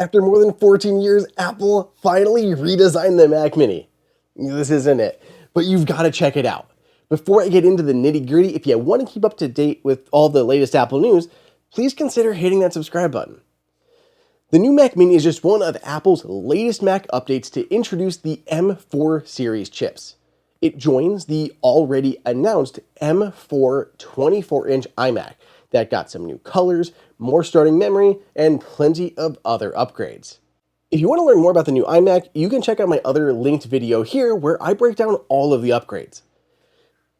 After more than 14 years, Apple finally redesigned the Mac Mini. This isn't it, but you've got to check it out. Before I get into the nitty-gritty, if you want to keep up to date with all the latest Apple news, please consider hitting that subscribe button. The new Mac Mini is just one of Apple's latest Mac updates to introduce the M4 series chips. It joins the already announced M4 24-inch iMac that got some new colors, more starting memory, and plenty of other upgrades. If you want to learn more about the new iMac, you can check out my other linked video here where I break down all of the upgrades.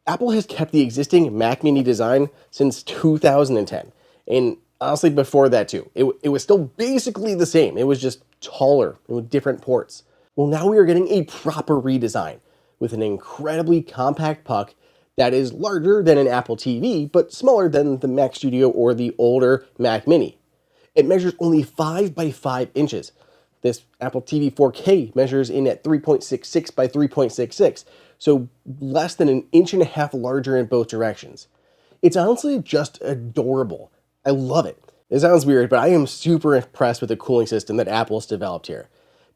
Apple has kept the existing Mac Mini design since 2010, and honestly before that too. It was still basically the same. It was just taller with different ports. Well, now we are getting a proper redesign with an incredibly compact puck that is larger than an Apple TV, but smaller than the Mac Studio or the older Mac Mini. It measures only 5 by 5 inches. This Apple TV 4K measures in at 3.66 by 3.66, so less than an inch and a half larger in both directions. It's honestly just adorable. I love it. It sounds weird, but I am super impressed with the cooling system that Apple's developed here.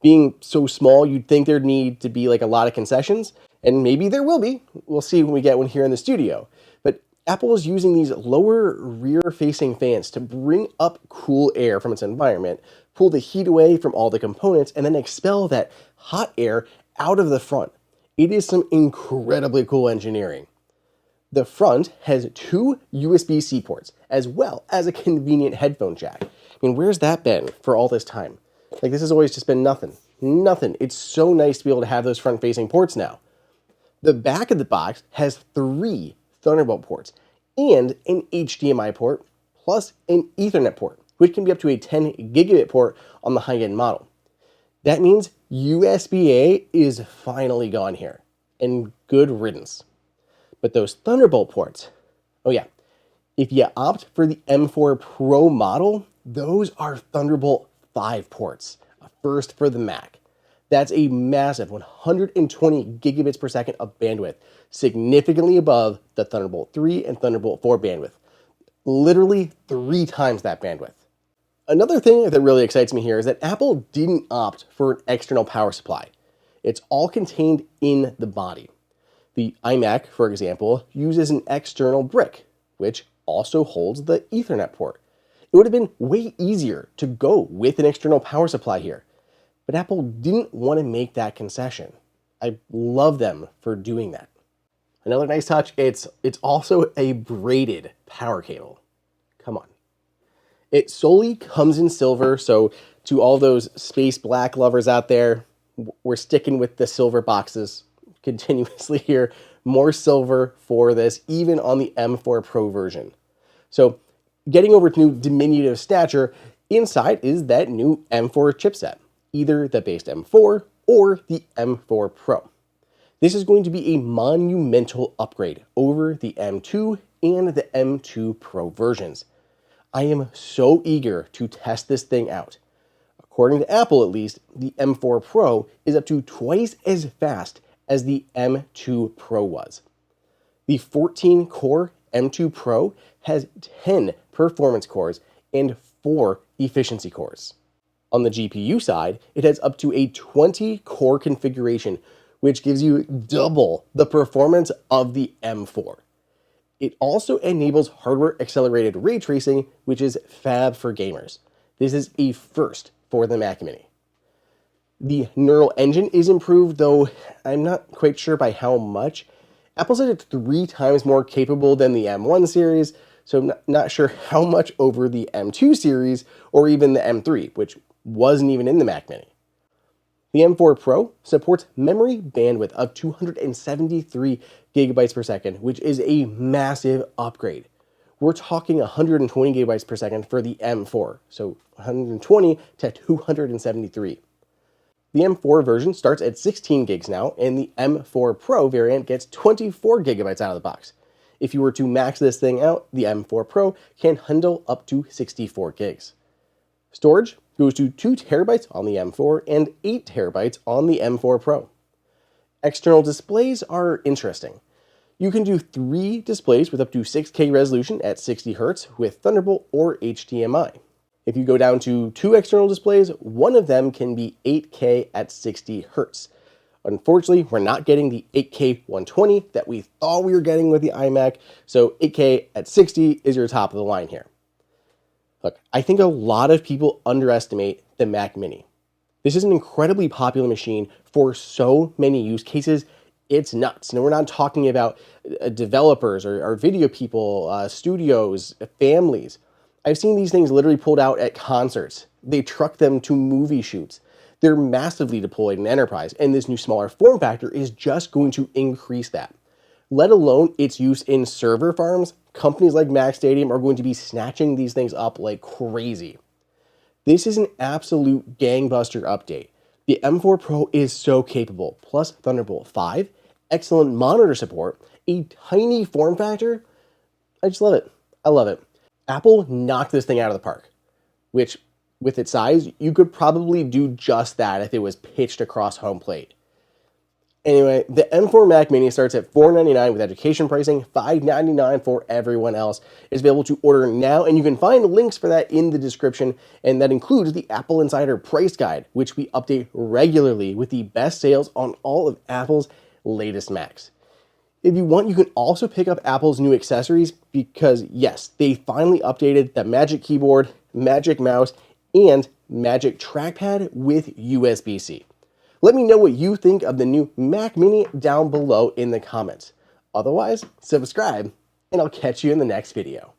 Being so small, you'd think there'd need to be like a lot of concessions, and maybe there will be. We'll see when we get one here in the studio. But Apple is using these lower rear-facing fans to bring up cool air from its environment, pull the heat away from all the components, and then expel that hot air out of the front. It is some incredibly cool engineering. The front has 2 USB-C ports, as well as a convenient headphone jack. I mean, where's that been for all this time? Like, this has always just been nothing. Nothing. It's so nice to be able to have those front-facing ports now. The back of the box has 3 Thunderbolt ports and an HDMI port, plus an Ethernet port, which can be up to a 10 gigabit port on the high-end model. That means USB-A is finally gone here, and good riddance. But those Thunderbolt ports, oh yeah, if you opt for the M4 Pro model, those are Thunderbolt 5 ports, a first for the Mac. That's a massive 120 gigabits per second of bandwidth, significantly above the Thunderbolt 3 and Thunderbolt 4 bandwidth. Literally 3 times that bandwidth. Another thing that really excites me here is that Apple didn't opt for an external power supply. It's all contained in the body. The iMac, for example, uses an external brick, which also holds the Ethernet port. It would have been way easier to go with an external power supply here, but Apple didn't want to make that concession. I love them for doing that. Another nice touch, it's also a braided power cable. Come on. It solely comes in silver, so to all those space black lovers out there, we're sticking with the silver boxes continuously here. More silver for this, even on the M4 Pro version. So getting over to diminutive stature, inside is that new M4 chipset, either the base M4 or the M4 Pro. This is going to be a monumental upgrade over the M2 and the M2 Pro versions. I am so eager to test this thing out. According to Apple at least, the M4 Pro is up to twice as fast as the M2 Pro was. The 14-core M2 Pro has 10 performance cores and 4 efficiency cores. On the GPU side, it has up to a 20-core configuration, which gives you double the performance of the M4. It also enables hardware-accelerated ray tracing, which is fab for gamers. This is a first for the Mac Mini. The neural engine is improved, though I'm not quite sure by how much. Apple said it's 3 times more capable than the M1 series, so I'm not sure how much over the M2 series or even the M3, which wasn't even in the Mac Mini. The M4 Pro supports memory bandwidth of 273 gigabytes per second, which is a massive upgrade. We're talking 120 gigabytes per second for the M4, so 120 to 273. The M4 version starts at 16 gigs now, and the M4 Pro variant gets 24 gigabytes out of the box. If you were to max this thing out, the M4 Pro can handle up to 64 gigs. Storage goes to 2 terabytes on the M4 and 8 terabytes on the M4 Pro. External displays are interesting. You can do 3 displays with up to 6K resolution at 60 Hz with Thunderbolt or HDMI. If you go down to 2 external displays, one of them can be 8K at 60 Hertz. Unfortunately, we're not getting the 8K 120 that we thought we were getting with the iMac, so 8K at 60 is your top of the line here. Look, I think a lot of people underestimate the Mac Mini. This is an incredibly popular machine for so many use cases. It's nuts. Now, we're not talking about developers or video people, studios, families. I've seen these things literally pulled out at concerts. They truck them to movie shoots. They're massively deployed in enterprise, and this new smaller form factor is just going to increase that. Let alone its use in server farms, companies like Mac Stadium are going to be snatching these things up like crazy. This is an absolute gangbuster update. The M4 Pro is so capable, plus Thunderbolt 5, excellent monitor support, a tiny form factor. I just love it. I love it. Apple knocked this thing out of the park, which with its size, you could probably do just that if it was pitched across home plate. Anyway, the M4 Mac Mini starts at $499 with education pricing, $599 for everyone else. It's available to order now, and you can find links for that in the description, and that includes the AppleInsider price guide, which we update regularly with the best sales on all of Apple's latest Macs. If you want, you can also pick up Apple's new accessories because, yes, they finally updated the Magic Keyboard, Magic Mouse, and Magic Trackpad with USB-C. Let me know what you think of the new Mac Mini down below in the comments. Otherwise, subscribe, and I'll catch you in the next video.